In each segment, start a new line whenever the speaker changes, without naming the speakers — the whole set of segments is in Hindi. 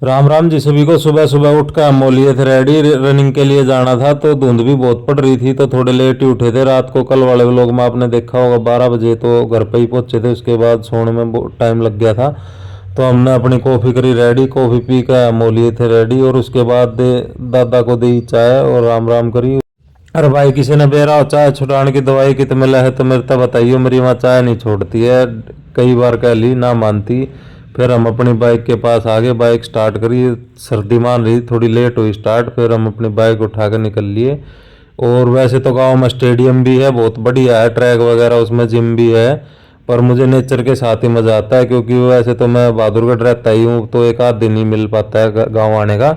राम राम जी सभी को। सुबह सुबह उठ कर हम लिए थे रेडी, रनिंग के लिए जाना था। तो धुंध भी बहुत पड़ रही थी तो थोड़े लेट ही उठे थे रात को। कल वाले व्लॉग में आपने देखा होगा 12 बजे तो घर पे ही पहुंचे थे। उसके बाद सोने में बहुत टाइम लग गया था। तो हमने अपनी कॉफ़ी करी रेडी, कॉफ़ी पी कर हम लिए थे रेडी। और उसके बाद दादा को दी चाय और राम राम करी। अरे भाई किसी ने बेरा हो चाय छुड़ाने की दवाई की तो मिला है तो मेरे तो बताइए, मेरी वहाँ चाय नहीं छोड़ती है। कई बार कह ली ना मानती। फिर हम अपनी बाइक के पास आ गए, बाइक स्टार्ट करी। सर्दी मान रही थोड़ी, लेट हुई स्टार्ट। फिर हम अपनी बाइक उठा कर निकल लिए। और वैसे तो गांव में स्टेडियम भी है, बहुत बढ़िया है, ट्रैक वगैरह उसमें जिम भी है। पर मुझे नेचर के साथ ही मज़ा आता है, क्योंकि वैसे तो मैं बहादुरगढ़ रहता ही हूँ तो एक आध दिन ही मिल पाता है गाँव आने का।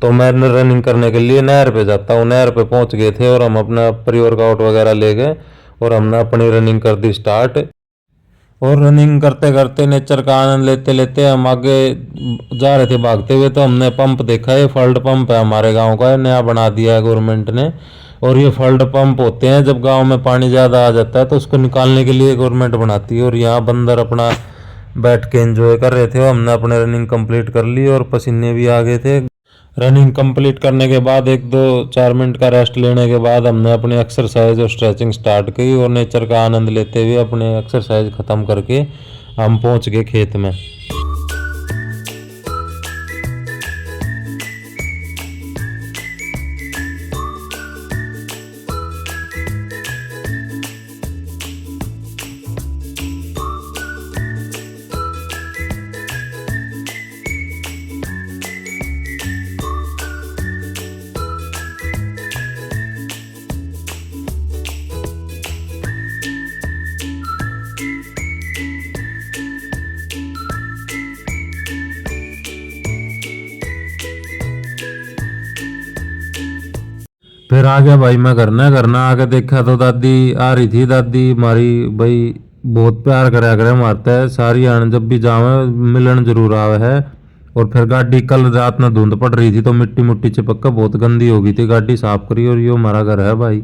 तो मैं रनिंग करने के लिए नहर पे जाता हूँ। नहर पे पहुँच गए थे और हम अपना प्री वर्कआउट वगैरह ले गए और हमने अपनी रनिंग कर दी स्टार्ट। और रनिंग करते करते नेचर का आनंद लेते लेते हम आगे जा रहे थे भागते हुए। तो हमने पंप देखा, ये फल्ड पंप है हमारे गांव का, नया बना दिया है गवर्नमेंट ने। और ये फल्ड पंप होते हैं जब गांव में पानी ज़्यादा आ जाता है तो उसको निकालने के लिए गवर्नमेंट बनाती है। और यहाँ बंदर अपना बैठ के एंजॉय कर रहे थे। हमने अपने रनिंग कंप्लीट कर ली और पसीने भी आ गए थे। रनिंग कंप्लीट करने के बाद 1-2-4 मिनट का रेस्ट लेने के बाद हमने अपनी एक्सरसाइज और स्ट्रेचिंग स्टार्ट की। और नेचर का आनंद लेते हुए अपने एक्सरसाइज ख़त्म करके हम पहुंच गए खेत में। फिर आ गया भाई मैं घर ना आके देखा तो दादी आ रही थी। दादी हमारी भाई बहुत प्यार करा करे मारता है, सारी आन जब भी जावे मिलन जरूर आवे है। और फिर गाड़ी कल रात में धुंध पड़ रही थी तो मिट्टी मुट्टी चिपक कर बहुत गंदी हो गई थी, गाड़ी साफ करी। और यो हमारा घर है भाई।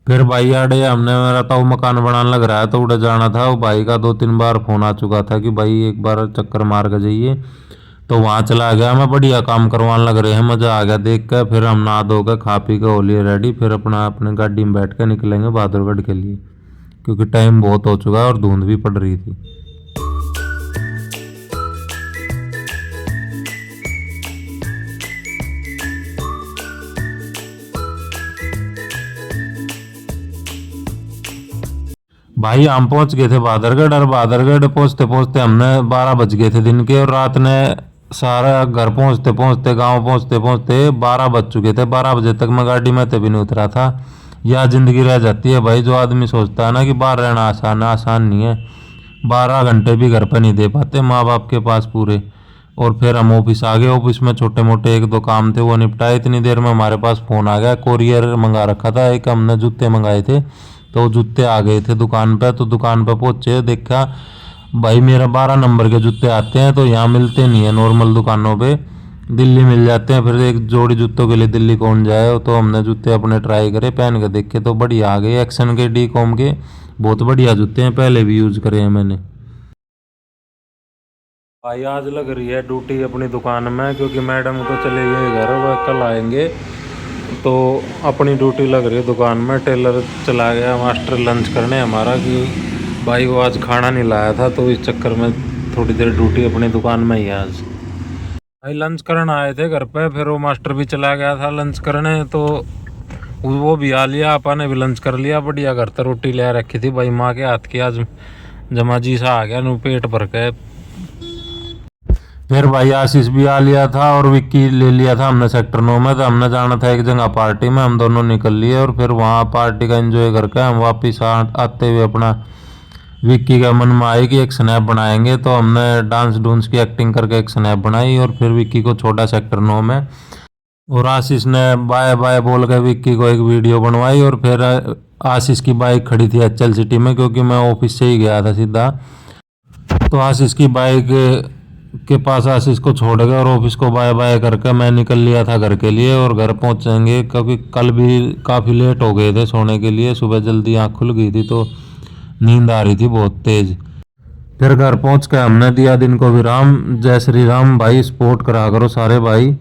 फिर भाई आड़े हमने, मेरा तो मकान बनाने लग रहा है तो उड़े जाना था। वो भाई का 2-3 बार फोन आ चुका था कि भाई एक बार चक्कर मार के जाइए। तो वहाँ चला गया मैं, बढ़िया काम करवाने लग रहे हैं, मज़ा आ गया देख कर। फिर हम नहा धो कर खा पी के हो लिए रेडी। फिर अपना अपने गाड़ी में बैठ कर निकलेंगे बहादुरगढ़ के लिए, क्योंकि टाइम बहुत हो चुका है और धुंध भी पड़ रही थी। भाई हम पहुंच गए थे बहादुरगढ़। और बहादुरगढ़ पहुंचते पहुंचते हमने 12 बज गए थे दिन के। और रात ने सारा घर पहुंचते पहुंचते, गांव पहुंचते पहुंचते 12 बज चुके थे। 12 बजे तक मैं गाड़ी में तभी नहीं उतरा था। यह जिंदगी रह जाती है भाई, जो आदमी सोचता है ना कि बाहर रहना आसान है, आसान नहीं है। 12 घंटे भी घर पर नहीं दे पाते माँ बाप के पास पूरे। और फिर हम ऑफिस आ गए। ऑफिस में छोटे मोटे 1-2 काम थे, वो निपटाए। इतनी देर में हमारे पास फ़ोन आ गया, कोरियर मंगा रखा था एक, हमने जूते मंगाए थे तो जूते आ गए थे दुकान पे। तो दुकान पे पहुंचे, देखा भाई मेरा 12 नंबर के जूते आते हैं तो यहाँ मिलते नहीं है नॉर्मल दुकानों पे, दिल्ली मिल जाते हैं। फिर एक जोड़ी जूतों के लिए दिल्ली कौन जाए। तो हमने जूते अपने ट्राई करे, पहन के देखे तो बढ़िया आ गए। एक्शन के, डी कॉम के, बहुत बढ़िया जूते हैं, पहले भी यूज़ करे हैं मैंने। भाई आज लग रही है ड्यूटी अपनी दुकान में, क्योंकि मैडम तो चले गए घर, वह कल आएंगे। तो अपनी ड्यूटी लग रही है दुकान में। टेलर चला गया मास्टर लंच करने हमारा, कि भाई वो आज खाना नहीं लाया था तो इस चक्कर में थोड़ी देर ड्यूटी अपनी दुकान में ही है आज। भाई लंच करने आए थे घर पे, फिर वो मास्टर भी चला गया था लंच करने तो वो भी आ लिया, आपा ने भी लंच कर लिया। बढ़िया घर तो रोटी ले रखी थी भाई माँ के हाथ की, आज जमा जी सा आ गया नू पेट भर के। फिर भाई आशीष भी आ लिया था और विक्की ले लिया था हमने सेक्टर 9 में। तो हमने जाना था एक जगह पार्टी में, हम दोनों निकल लिए। और फिर वहाँ पार्टी का एंजॉय करके हम वापस आते हुए अपना विक्की का मन में आई कि एक स्नैप बनाएंगे। तो हमने डांस डूंस की एक्टिंग करके एक स्नैप बनाई और फिर विक्की को छोड़ा सेक्टर 9 में। और आशीष ने बाय बाय बोल के विक्की को एक वीडियो बनवाई। और फिर आशीष की बाइक खड़ी थी HL सिटी में, क्योंकि मैं ऑफिस से ही गया था सीधा। तो आशीष की बाइक के पास आशीष को छोड़ गया और ऑफिस को बाय बाय करके मैं निकल लिया था घर के लिए। और घर पहुंचेंगे क्योंकि कल भी काफ़ी लेट हो गए थे सोने के लिए, सुबह जल्दी आँख खुल गई थी तो नींद आ रही थी बहुत तेज। फिर घर पहुंच के हमने दिया दिन को विराम। जय श्री राम भाई, स्पोर्ट करा करो सारे भाई।